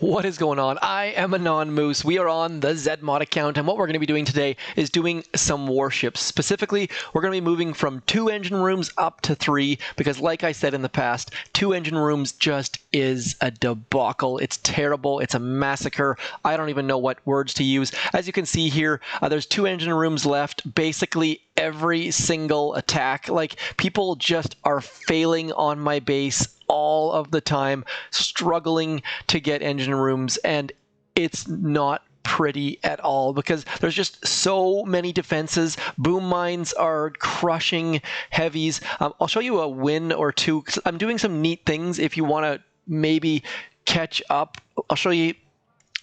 What is going on? I am Anon Moose. We are on the Zmod account, and what we're going to be doing today is doing some warships. Specifically, we're going to be moving from 2 engine rooms up to 3, because like I said in the past, 2 engine rooms just is a debacle. It's terrible. It's a massacre. I don't even know what words to use. As you can see here, there's 2 engine rooms left. Basically, every single attack, like, people just are failing on my base all of the time, struggling to get engine rooms, and it's not pretty at all because there's just so many defenses. Boom mines are crushing heavies. I'll show you a win or two because I'm doing some neat things if you want to maybe catch up. I'll show you.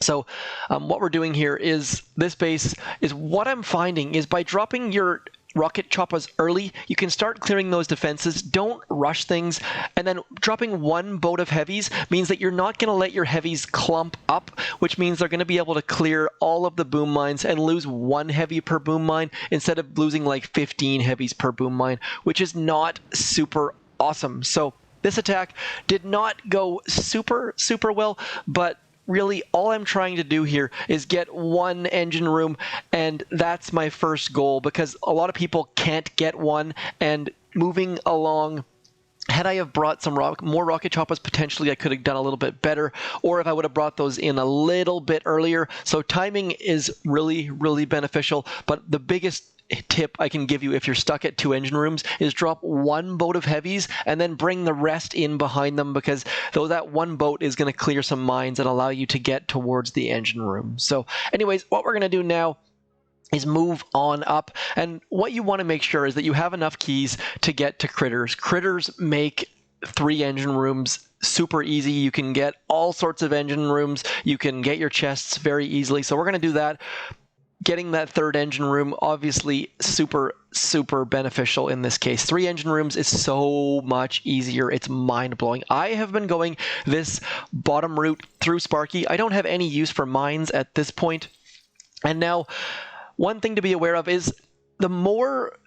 So what we're doing here is this base is what I'm finding is by dropping your rocket choppas early, you can start clearing those defenses. Don't rush things. And then dropping 1 boat of heavies means that you're not going to let your heavies clump up, which means they're going to be able to clear all of the boom mines and lose 1 heavy per boom mine instead of losing like 15 heavies per boom mine, which is not super awesome. So this attack did not go super well, but really, all I'm trying to do here is get 1 engine room, and that's my first goal because a lot of people can't get one. And moving along, had I have brought some more rocket choppas, potentially I could have done a little bit better, or if I would have brought those in a little bit earlier. So timing is really beneficial, but the biggest tip I can give you if you're stuck at 2 engine rooms is drop 1 boat of heavies and then bring the rest in behind them, because though that 1 boat is going to clear some mines and allow you to get towards the engine room. So anyways, what we're going to do now is move on up, and what you want to make sure is that you have enough keys to get to critters. Critters make 3 engine rooms super easy. You can get all sorts of engine rooms. You can get your chests very easily. So we're going to do that. Getting that 3rd engine room, obviously super beneficial in this case. 3 engine rooms is so much easier. It's mind-blowing. I have been going this bottom route through Sparky. I don't have any use for mines at this point. And now, one thing to be aware of is the more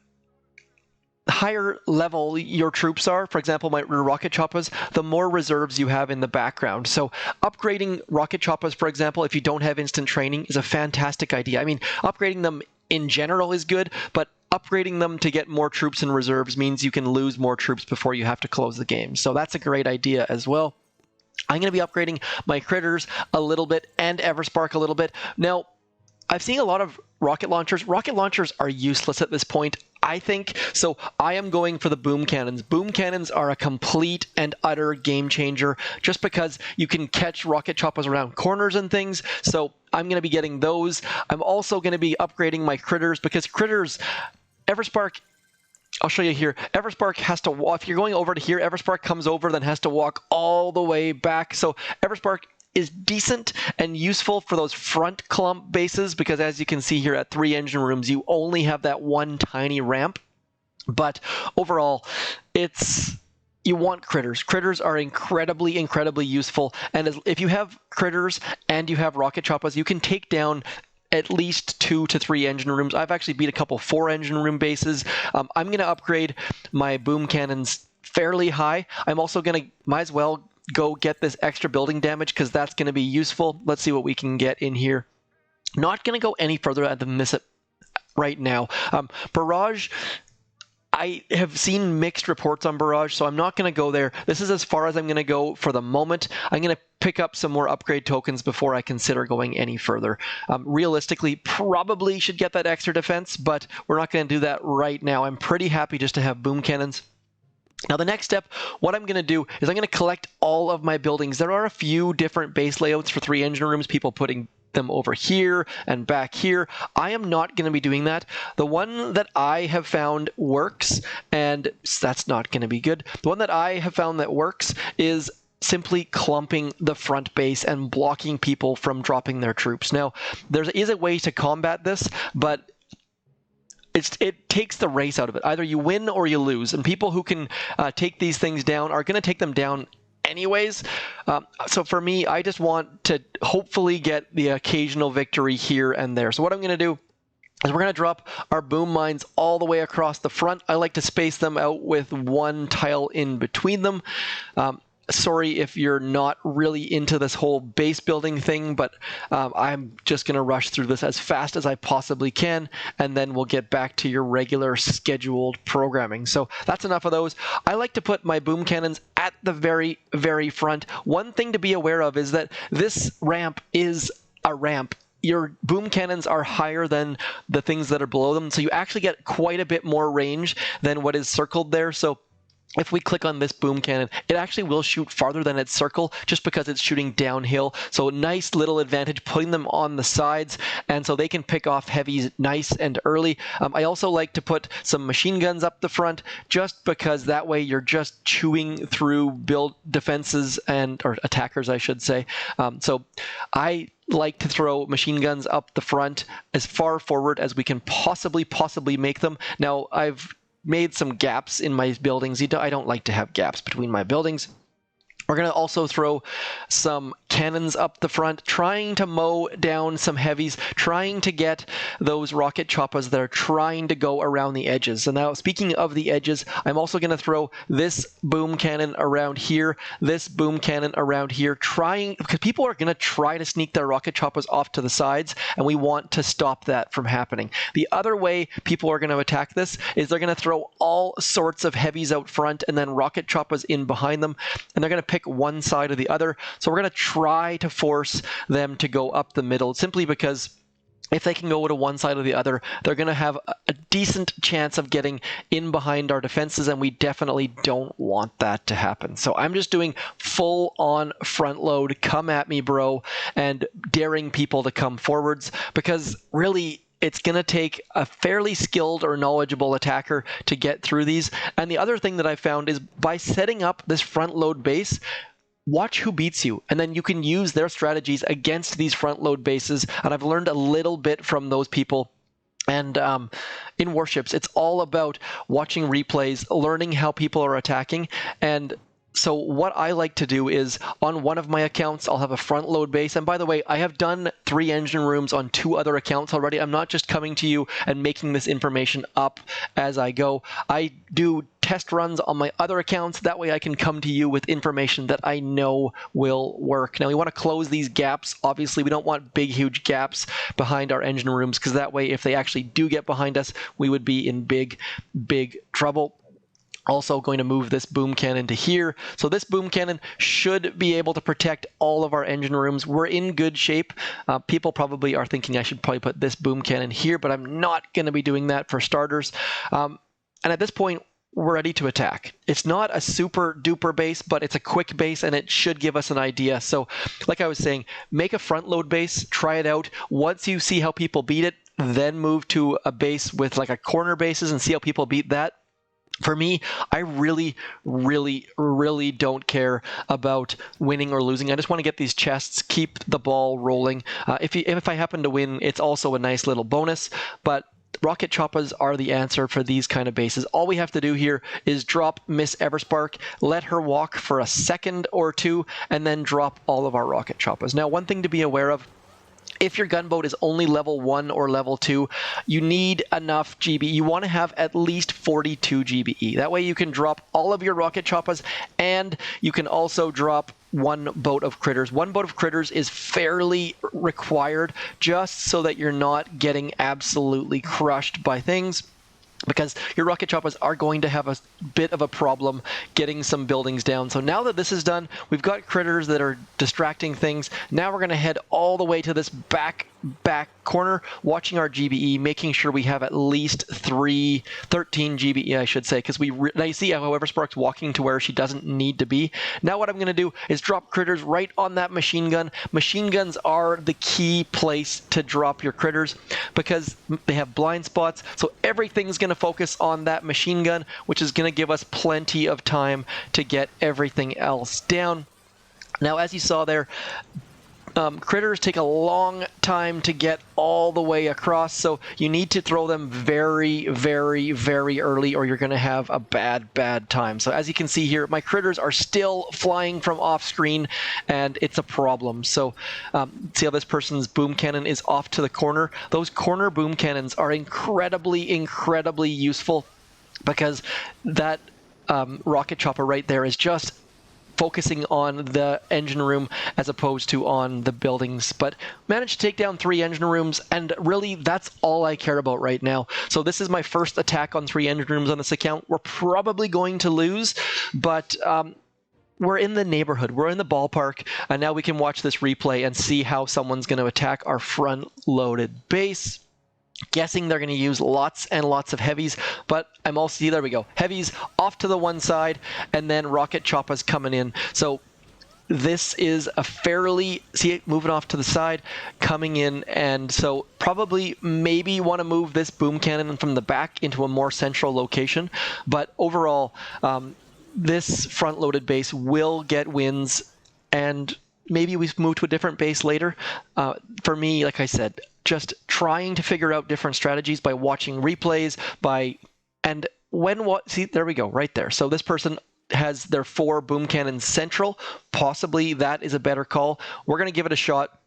higher level your troops are, for example, my rocket choppas, the more reserves you have in the background. So upgrading rocket choppas, for example, if you don't have instant training, is a fantastic idea. I mean, upgrading them in general is good, but upgrading them to get more troops and reserves means you can lose more troops before you have to close the game. So that's a great idea as well. I'm going to be upgrading my critters a little bit and Everspark a little bit. Now, I've seen a lot of rocket launchers. Rocket launchers are useless at this point, I think, so I am going for the boom cannons. Boom cannons are a complete and utter game changer just because you can catch rocket choppas around corners and things, so I'm going to be getting those. I'm also going to be upgrading my critters because critters, Everspark, I'll show you here. Everspark has to walk. If you're going over to here, Everspark comes over, then has to walk all the way back. So Everspark is decent and useful for those front clump bases because, as you can see here, at 3 engine rooms, you only have that 1 tiny ramp. But overall, you want critters. Critters are incredibly useful. And if you have critters and you have rocket choppas, you can take down at least 2 to 3 engine rooms. I've actually beat a couple 4 engine room bases. I'm going to upgrade my boom cannons fairly high. I'm also going to, might as well go get this extra building damage because that's going to be useful. Let's see what we can get in here. Not going to go any further than this right now. Barrage, I have seen mixed reports on Barrage, so I'm not going to go there. This is as far as I'm going to go for the moment. I'm going to pick up some more upgrade tokens before I consider going any further. Realistically, probably should get that extra defense, but we're not going to do that right now. I'm pretty happy just to have boom cannons. Now, the next step, what I'm going to do is I'm going to collect all of my buildings. There are a few different base layouts for 3 engine rooms, people putting them over here and back here. I am not going to be doing that. The one that I have found works, and that's not going to be good. The one that I have found that works is simply clumping the front base and blocking people from dropping their troops. Now, there is a way to combat this, but it takes the race out of it. Either you win or you lose, and people who can take these things down are going to take them down anyways. So for me, I just want to hopefully get the occasional victory here and there. So what I'm going to do is we're going to drop our boom mines all the way across the front. I like to space them out with 1 tile in between them. sorry if you're not really into this whole base building thing, but I'm just going to rush through this as fast as I possibly can, and then we'll get back to your regular scheduled programming. So that's enough of those. I like to put my boom cannons at the very, very front. One thing to be aware of is that this ramp is a ramp. Your boom cannons are higher than the things that are below them, so you actually get quite a bit more range than what is circled there. So if we click on this boom cannon, it actually will shoot farther than its circle just because it's shooting downhill. So nice little advantage putting them on the sides, and so they can pick off heavies nice and early. I also like to put some machine guns up the front just because that way you're just chewing through build defenses or attackers, I should say. So I like to throw machine guns up the front as far forward as we can possibly make them. Now, I've made some gaps in my buildings. I don't like to have gaps between my buildings. We're going to also throw some cannons up the front, trying to mow down some heavies, trying to get those rocket choppas that are trying to go around the edges. And now, speaking of the edges, I'm also going to throw this boom cannon around here, this boom cannon around here, because people are going to try to sneak their rocket choppas off to the sides, and we want to stop that from happening. The other way people are going to attack this is they're going to throw all sorts of heavies out front and then rocket choppas in behind them, and they're going to pick one side or the other. So we're going to try to force them to go up the middle, simply because if they can go to one side or the other, they're going to have a decent chance of getting in behind our defenses, and we definitely don't want that to happen. So I'm just doing full-on front load, come at me, bro, and daring people to come forwards, because really, it's going to take a fairly skilled or knowledgeable attacker to get through these. And the other thing that I found is by setting up this front load base, watch who beats you, and then you can use their strategies against these front load bases. And I've learned a little bit from those people. And in Warships, it's all about watching replays, learning how people are attacking. And so what I like to do is, on one of my accounts, I'll have a front load base. And by the way, I have done 3 engine rooms on 2 other accounts already. I'm not just coming to you and making this information up as I go. I do test runs on my other accounts. That way I can come to you with information that I know will work. Now, we want to close these gaps. Obviously, we don't want big, huge gaps behind our engine rooms, because that way, if they actually do get behind us, we would be in big, big trouble. Also going to move this boom cannon to here. So this boom cannon should be able to protect all of our engine rooms. We're in good shape. People probably are thinking I should probably put this boom cannon here, but I'm not going to be doing that for starters. And at this point, we're ready to attack. It's not a super duper base, but it's a quick base, and it should give us an idea. So like I was saying, make a front load base, try it out. Once you see how people beat it, then move to a base with like a corner bases and see how people beat that. For me, I really, really, really don't care about winning or losing. I just want to get these chests, keep the ball rolling. If I happen to win, it's also a nice little bonus, but rocket choppas are the answer for these kind of bases. All we have to do here is drop Miss Everspark, let her walk for a second or two, and then drop all of our rocket choppas. Now, one thing to be aware of, if your gunboat is only level 1 or level 2, you need enough GBE. You want to have at least 42 GBE. That way you can drop all of your rocket choppas, and you can also drop 1 boat of critters. 1 boat of critters is fairly required, just so that you're not getting absolutely crushed by things, because your rocket choppas are going to have a bit of a problem getting some buildings down. So now that this is done, we've got critters that are distracting things. Now we're going to head all the way to this back corner, watching our GBE, making sure we have at least 13 GBE, I should say, because now you see how Everspark's walking to where she doesn't need to be. Now what I'm going to do is drop critters right on that machine gun. Machine guns are the key place to drop your critters, because they have blind spots, so everything's going to focus on that machine gun, which is going to give us plenty of time to get everything else down. Now, as you saw there, critters take a long time to get all the way across, so you need to throw them very, very, very early, or you're going to have a bad time. So as you can see here, my critters are still flying from off screen, and it's a problem. So see how this person's boom cannon is off to the corner? Those corner boom cannons are incredibly, incredibly useful, because that rocket chopper right there is just focusing on the engine room as opposed to on the buildings, but managed to take down 3 engine rooms, and really that's all I care about right now. So this is my first attack on 3 engine rooms on this account. We're probably going to lose, but we're in the neighborhood, we're in the ballpark, and now we can watch this replay and see how someone's going to attack our front-loaded base. Guessing they're going to use lots and lots of heavies, but I'm also, there we go, heavies off to the one side, and then Rocket Choppa's coming in. So this is a fairly, see it moving off to the side, coming in, and so probably maybe want to move this boom cannon from the back into a more central location. But overall, this front-loaded base will get wins, and maybe we move to a different base later. For me, like I said, just trying to figure out different strategies by watching replays, see, there we go, right there. So this person has their 4 boom cannons central. Possibly that is a better call. We're going to give it a shot,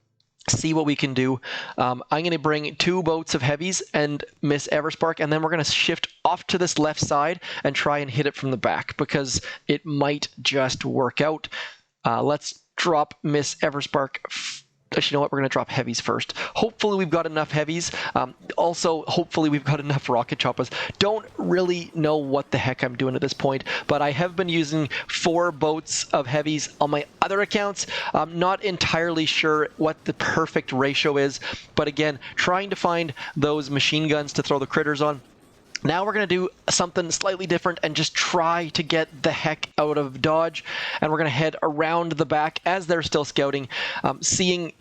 see what we can do. I'm going to bring 2 boats of heavies and miss Everspark, and then we're going to shift off to this left side and try and hit it from the back, because it might just work out. Let's drop Miss Everspark. Actually, you know what? We're going to drop heavies first. Hopefully we've got enough heavies. Also, hopefully we've got enough rocket choppas. Don't really know what the heck I'm doing at this point, but I have been using 4 boats of heavies on my other accounts. I'm not entirely sure what the perfect ratio is, but again, trying to find those machine guns to throw the critters on. Now we're going to do something slightly different and just try to get the heck out of Dodge. And we're going to head around the back as they're still scouting, seeing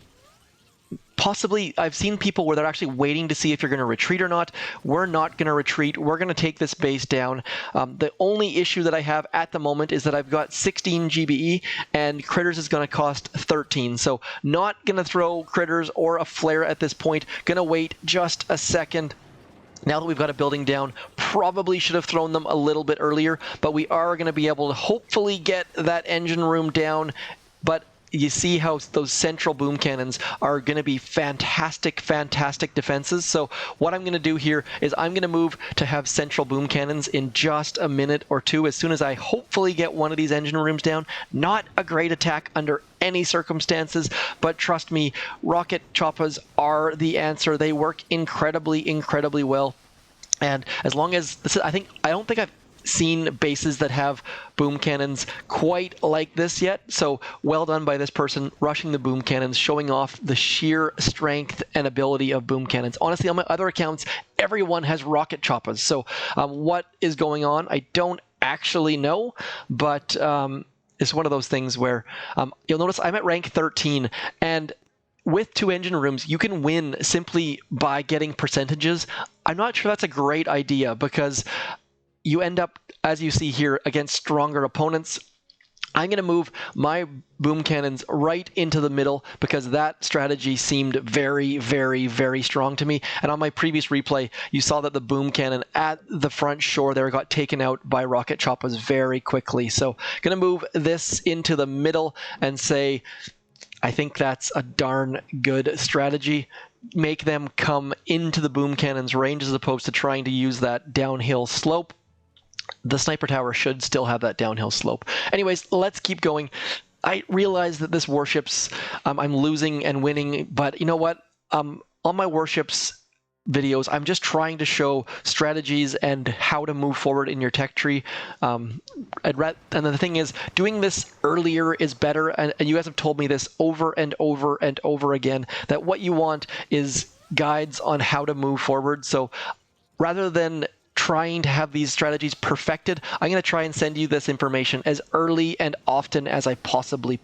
possibly, I've seen people where they're actually waiting to see if you're going to retreat or not. We're not going to retreat. We're going to take this base down. The only issue that I have at the moment is that I've got 16 GBE and critters is going to cost 13. So not going to throw critters or a flare at this point. Going to wait just a second. Now that we've got a building down, probably should have thrown them a little bit earlier, but we are going to be able to hopefully get that engine room down. But you see how those central boom cannons are going to be fantastic, fantastic defenses. So what I'm going to do here is I'm going to move to have central boom cannons in just a minute or two as soon as I hopefully get one of these engine rooms down. Not a great attack under any circumstances, but trust me, rocket choppas are the answer. They work incredibly, incredibly well. And as long as this is, I don't think I've seen bases that have boom cannons quite like this yet. So well done by this person rushing the boom cannons, showing off the sheer strength and ability of boom cannons. Honestly, on my other accounts, everyone has rocket choppas. So what is going on? I don't actually know, but it's one of those things where you'll notice I'm at rank 13, and with 2 engine rooms, you can win simply by getting percentages. I'm not sure that's a great idea, because you end up, as you see here, against stronger opponents. I'm going to move my boom cannons right into the middle because that strategy seemed very, very, very strong to me. And on my previous replay, you saw that the boom cannon at the front shore there got taken out by rocket choppas very quickly. So going to move this into the middle and say, I think that's a darn good strategy. Make them come into the boom cannon's range as opposed to trying to use that downhill slope. The sniper tower should still have that downhill slope. Anyways, let's keep going. I realize that this warships, I'm losing and winning, but you know what? On my warships videos, I'm just trying to show strategies and how to move forward in your tech tree. And the thing is, doing this earlier is better, and you guys have told me this over and over and over again, that what you want is guides on how to move forward. So rather than trying to have these strategies perfected, I'm going to try and send you this information as early and often as I possibly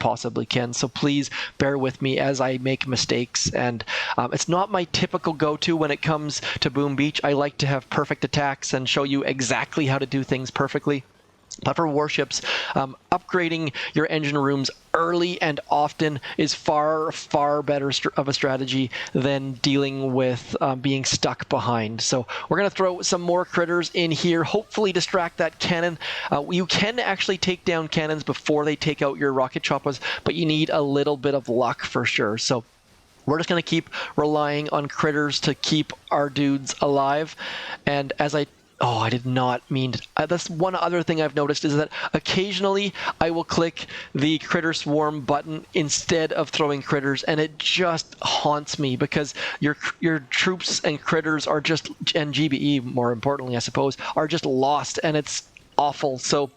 can. So please bear with me as I make mistakes. And it's not my typical go-to when it comes to Boom Beach. I like to have perfect attacks and show you exactly how to do things perfectly. But for warships, upgrading your engine rooms early and often is far, far better of a strategy than dealing with being stuck behind. So we're going to throw some more critters in here, hopefully distract that cannon. You can actually take down cannons before they take out your rocket choppas, but you need a little bit of luck for sure. So we're just going to keep relying on critters to keep our dudes alive. And as I Oh, I did not mean to. That's one other thing I've noticed is that occasionally I will click the critter swarm button instead of throwing critters, and it just haunts me because your troops and critters are just, and GBE more importantly, I suppose, are just lost, and it's awful. So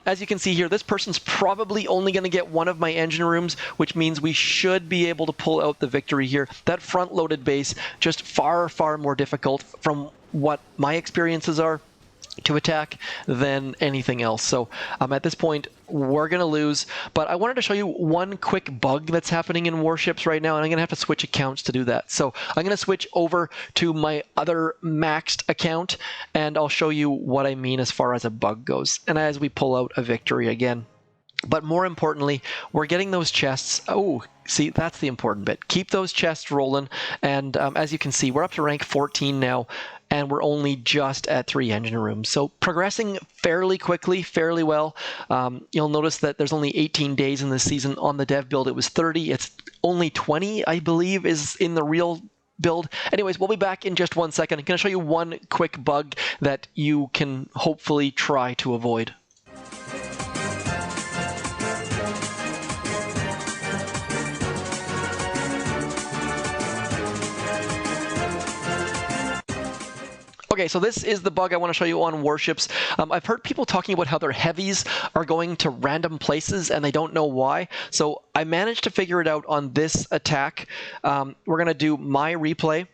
as you can see here, this person's probably only going to get one of my engine rooms, which means we should be able to pull out the victory here. That front-loaded base, just far, far more difficult from what my experiences are to attack than anything else. So at this point, we're going to lose. But I wanted to show you one quick bug that's happening in Warships right now, and I'm going to have to switch accounts to do that. So I'm going to switch over to my other maxed account, and I'll show you what I mean as far as a bug goes, and as we pull out a victory again. But more importantly, we're getting those chests. Oh, see, that's the important bit. Keep those chests rolling. And as you can see, we're up to rank 14 now, and we're only just at 3 engine rooms. So progressing fairly quickly, fairly well. You'll notice that there's only 18 days in this season. On the dev build, it was 30. It's only 20, I believe, is in the real build. Anyways, we'll be back in just 1 second. I'm going to show you one quick bug that you can hopefully try to avoid. Okay, so this is the bug I want to show you on Warships. I've heard people talking about how their heavies are going to random places and they don't know why. So I managed to figure it out on this attack. We're going to do my replay.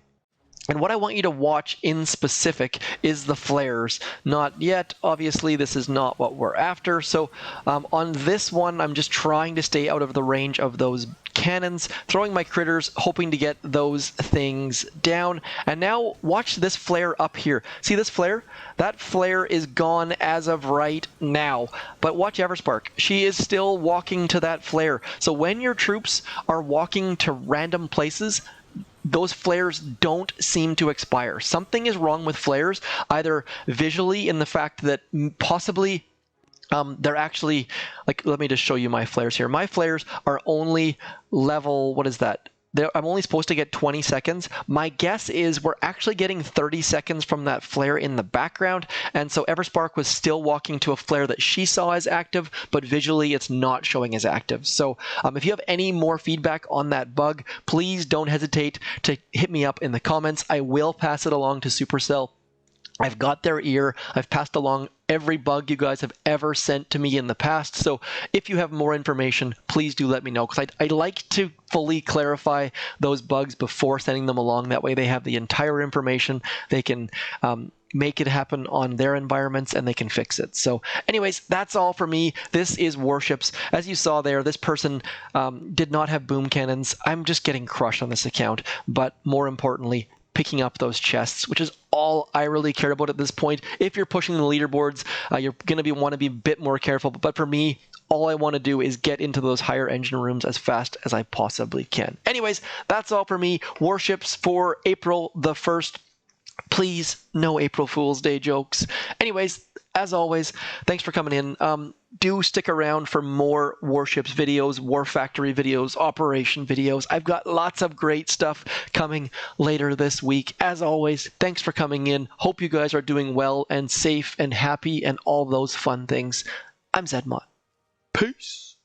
And what I want you to watch in specific is the flares. Not yet, obviously, this is not what we're after. So on this one, I'm just trying to stay out of the range of those cannons, throwing my critters, hoping to get those things down. And now watch this flare up here. See this flare? That flare is gone as of right now. But watch Everspark. She is still walking to that flare. So when your troops are walking to random places, those flares don't seem to expire. Something is wrong with flares, either visually in the fact that possibly they're actually, like, let me just show you my flares here. My flares are only level, what is that? I'm only supposed to get 20 seconds. My guess is we're actually getting 30 seconds from that flare in the background, and so Everspark was still walking to a flare that she saw as active, but visually it's not showing as active. So if you have any more feedback on that bug, please don't hesitate to hit me up in the comments. I will pass it along to Supercell. I've got their ear. I've passed along every bug you guys have ever sent to me in the past. So if you have more information, please do let me know, because I like to fully clarify those bugs before sending them along. That way they have the entire information. They can make it happen on their environments, and they can fix it. So anyways, that's all for me. This is Warships. As you saw there, this person did not have boom cannons. I'm just getting crushed on this account, but more importantly, picking up those chests, which is all I really care about at this point. If you're pushing the leaderboards, you're going to want to be a bit more careful. But for me, all I want to do is get into those higher engine rooms as fast as I possibly can. Anyways, that's all for me. Warships for April the 1st. Please, no April Fool's Day jokes. Anyways, as always, thanks for coming in. Do stick around for more Warships videos, War Factory videos, Operation videos. I've got lots of great stuff coming later this week. As always, thanks for coming in. Hope you guys are doing well and safe and happy and all those fun things. I'm Zedmont. Peace.